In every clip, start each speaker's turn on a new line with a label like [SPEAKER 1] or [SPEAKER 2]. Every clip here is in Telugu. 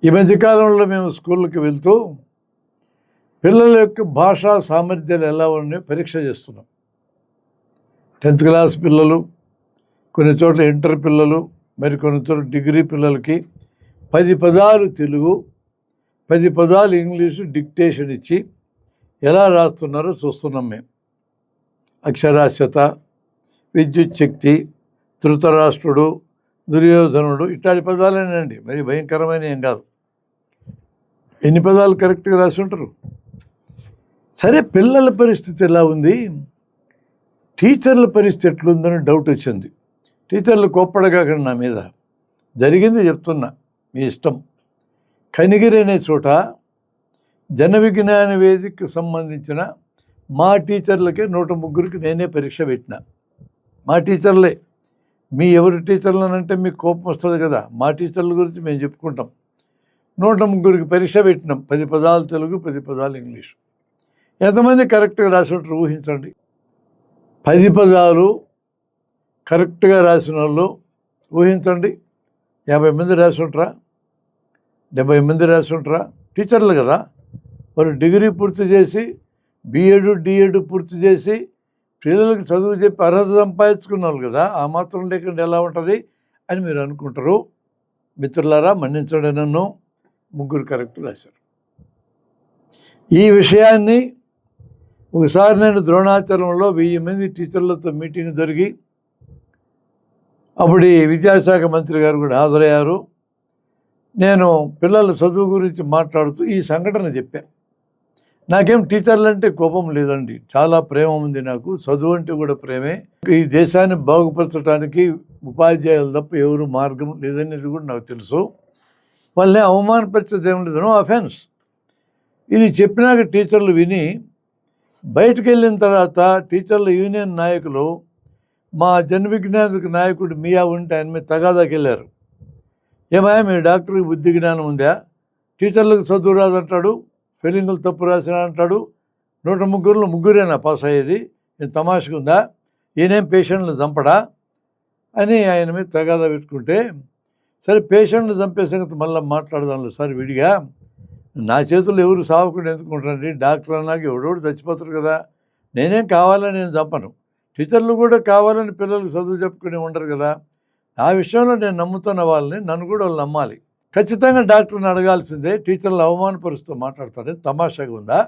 [SPEAKER 1] ఈ మధ్యకాలంలో మేము స్కూళ్ళకి వెళ్తూ పిల్లల యొక్క భాషా సామర్థ్యాలు ఎలా ఉన్నాయో పరీక్ష చేస్తున్నాం. 10th క్లాస్ పిల్లలు, కొన్ని చోట్ల ఇంటర్ పిల్లలు, మరి కొన్ని చోట్ల డిగ్రీ పిల్లలకి 10 పదాలు తెలుగు, 10 పదాలు ఇంగ్లీషు డిక్టేషన్ ఇచ్చి ఎలా రాస్తున్నారో చూస్తున్నాం మేము. అక్షరాస్యత, విద్యుత్ శక్తి, ధృతరాష్ట్రుడు, దుర్యోధనుడు ఇట్లాంటి పదాలేనండి, మరి భయంకరమైన ఏం కాదు. ఎన్ని పదాలు కరెక్ట్గా రాసి ఉంటారు? సరే, పిల్లల పరిస్థితి ఎలా ఉంది, టీచర్ల పరిస్థితి ఎట్లుందని డౌట్ వచ్చింది. టీచర్లు కోప్పడగాకండి నా మీద, జరిగింది చెప్తున్నా, మీ ఇష్టం. కనిగిరి అనే చోట జన విజ్ఞాన వేదికకు సంబంధించిన మా టీచర్లకే 103కి నేనే పరీక్ష పెట్టిన. మా టీచర్లే. మీ ఎవరి టీచర్లనంటే మీకు కోపం వస్తుంది కదా, మా టీచర్ల గురించి మేము చెప్పుకుంటాం. 103కి పరీక్ష పెట్టినాం. 10 పదాలు తెలుగు, 10 పదాలు ఇంగ్లీషు. ఎంతమంది కరెక్ట్గా రాసి ఉంటారు ఊహించండి. 10 పదాలు కరెక్ట్గా రాసిన వాళ్ళు ఊహించండి. 50 మంది రాసి ఉంటారా? 70 మంది రాసి ఉంటారా? టీచర్లు కదా, వాళ్ళు డిగ్రీ పూర్తి చేసి, బిఎడ్ డిఎడ్ పూర్తి చేసి పిల్లలకి చదువు చెప్పి అర్హత సంపాదించుకున్న వాళ్ళు కదా. ఆ మాత్రం లేకుండా ఎలా ఉంటుంది అని మీరు అనుకుంటారు. మిత్రులారా, మన్నించండి, నన్ను 3 కరెక్ట్ రాశారు. ఈ విషయాన్ని ఒకసారి నేను ద్రోణాచలంలో 1000 మంది టీచర్లతో మీటింగ్ జరిగి, అప్పుడు విద్యాశాఖ మంత్రి గారు కూడా హాజరయ్యారు. నేను పిల్లల చదువు గురించి మాట్లాడుతూ ఈ సంఘటన చెప్పాను. నాకేం టీచర్లు అంటే కోపం లేదండి, చాలా ప్రేమ ఉంది నాకు. చదువు అంటే కూడా ప్రేమే. ఈ దేశాన్ని బాగుపరచడానికి ఉపాధ్యాయులు తప్ప ఎవరు మార్గం లేదనేది కూడా నాకు తెలుసు. వాళ్ళని అవమానపరిచేది ఏం లేదు, నో అఫెన్స్. ఇది చెప్పినాక టీచర్లు విని బయటకు వెళ్ళిన తర్వాత టీచర్ల యూనియన్ నాయకులు మా జన విజ్ఞానిక నాయకుడు మియా ఉంటే ఆయన మీద తగాదాకి వెళ్ళారు. ఏమాయా, మీ డాక్టర్కి బుద్ధి జ్ఞానం ఉందా? టీచర్లకు చదువు రాదంటాడు, స్పెల్లింగులు తప్పు రాసినా అంటాడు. 103లో 3 పాస్ అయ్యేది, నేను తమాషగా ఉందా? ఈయనేం పేషెంట్లు చంపడా అని ఆయన మీద తగాదా పెట్టుకుంటే, సరే పేషెంట్లు చంపే సంగతి మళ్ళీ మాట్లాడదాంలో సార్ విడిగా. నా చేతుల్లో ఎవరు సావకుండా ఎందుకుంటారండి? డాక్టర్ అన్నాక ఎవడోడు చచ్చిపోతారు కదా. నేనేం కావాలని నేను చంపను. టీచర్లు కూడా కావాలని పిల్లలకు చదువు చెప్పుకుని ఉండరు కదా. ఆ విషయంలో నేను నమ్ముతున్న వాళ్ళని, నన్ను కూడా వాళ్ళు నమ్మాలి. ఖచ్చితంగా డాక్టర్ని అడగాల్సిందే. టీచర్లు అవమానపరుస్తూ మాట్లాడతాడు, తమాషాగా ఉందా?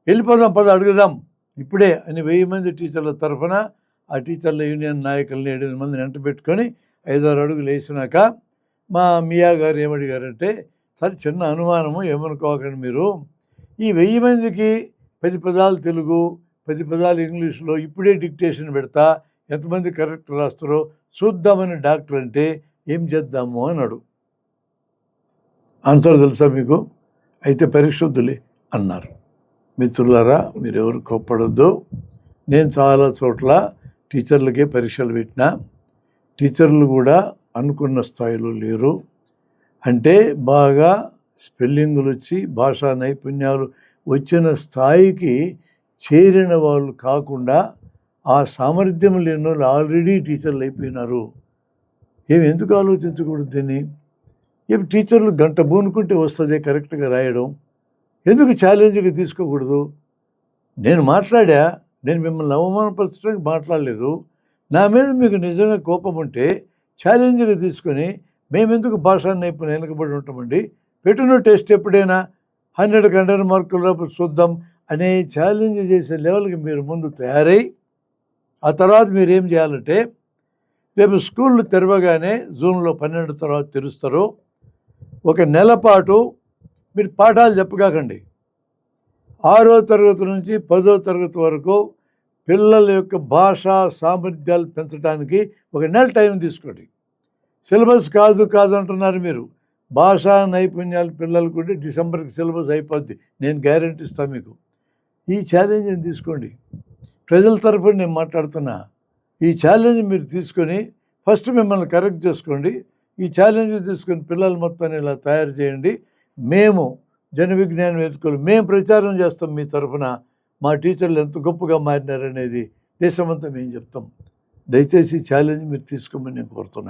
[SPEAKER 1] వెళ్ళిపోదాం, పద అడుగుదాం ఇప్పుడే అని 1000 మంది టీచర్ల తరఫున ఆ టీచర్ల యూనియన్ నాయకుల్ని 8 మందిని వెంట పెట్టుకొని 5-6 అడుగులు వేసినాక మా మియా గారు ఏమడిగారంటే, సరే చిన్న అనుమానము, ఏమనుకోకండి మీరు, ఈ 1000 మందికి 10 పదాలు తెలుగు, 10 పదాలు ఇంగ్లీష్లో ఇప్పుడే డిక్టేషన్ పెడతా, ఎంతమంది కరెక్ట్ రాస్తారో చూద్దామని డాక్టర్ అంటే ఏం చేద్దాము అన్నాడు. ఆన్సర్ తెలుసా మీకు? అయితే పరీక్ష వద్దులే అన్నారు. మిత్రులారా, మీరెవరు కోప్పడొద్దు. నేను చాలా చోట్ల టీచర్లకే పరీక్షలు పెట్టినా. టీచర్లు కూడా అనుకున్న స్థాయిలో లేరు. అంటే బాగా స్పెల్లింగులు వచ్చి భాషా నైపుణ్యాలు వచ్చిన స్థాయికి చేరిన వాళ్ళు కాకుండా ఆ సామర్థ్యం లేని వాళ్ళు ఆల్రెడీ టీచర్లు అయిపోయినారు. ఎందుకు ఆలోచించకూడదు దీన్ని? టీచర్లు గంట బూనుకుంటే వస్తుంది కరెక్ట్గా రాయడం. ఎందుకు ఛాలెంజ్గా తీసుకోకూడదు? నేను మాట్లాడా, నేను మిమ్మల్ని అవమానపరచడానికి మాట్లాడలేదు. నా మీద మీకు నిజంగా కోపం ఉంటే ఛాలెంజ్గా తీసుకొని మేమెందుకు భాషా నైపుణ్యం వెనకబడి ఉంటామండి? పెట్టిన టెస్ట్ ఎప్పుడైనా 100కి 100 మార్కుల లోపు చూద్దాం అనే ఛాలెంజ్ చేసే లెవెల్కి మీరు ముందు తయారై, ఆ తర్వాత మీరు ఏం చేయాలంటే, రేపు స్కూళ్ళు తెరవగానే జూన్లో 12 తర్వాత తెరుస్తారు. 1 నెల పాటు మీరు పాఠాలు చెప్పగాకండి. 6వ తరగతి నుంచి 10వ తరగతి వరకు పిల్లల యొక్క భాషా సామర్థ్యాలు పెంచడానికి 1 నెల టైం తీసుకోండి. సిలబస్ కాదు అంటున్నారు మీరు. భాషా నైపుణ్యాలు పిల్లలకు ఉంటే డిసెంబర్కి సిలబస్ అయిపోద్ది, నేను గ్యారెంటీ ఇస్తాను మీకు. ఈ ఛాలెంజ్ని తీసుకోండి. ప్రజల తరఫున నేను మాట్లాడుతున్నా. ఈ ఛాలెంజ్ మీరు తీసుకొని ఫస్ట్ మిమ్మల్ని కరెక్ట్ చేసుకోండి. ఈ ఛాలెంజ్ తీసుకొని పిల్లలు మొత్తాన్ని ఇలా తయారు చేయండి. మేము జన విజ్ఞాన వేదికలు మేము ప్రచారం చేస్తాం మీ తరఫున. మా టీచర్లు ఎంత గొప్పగా మారినారనేది దేశమంతా మేము చెప్తాం. దయచేసి ఈ ఛాలెంజ్ మీరు తీసుకోమని నేను కోరుతున్నా.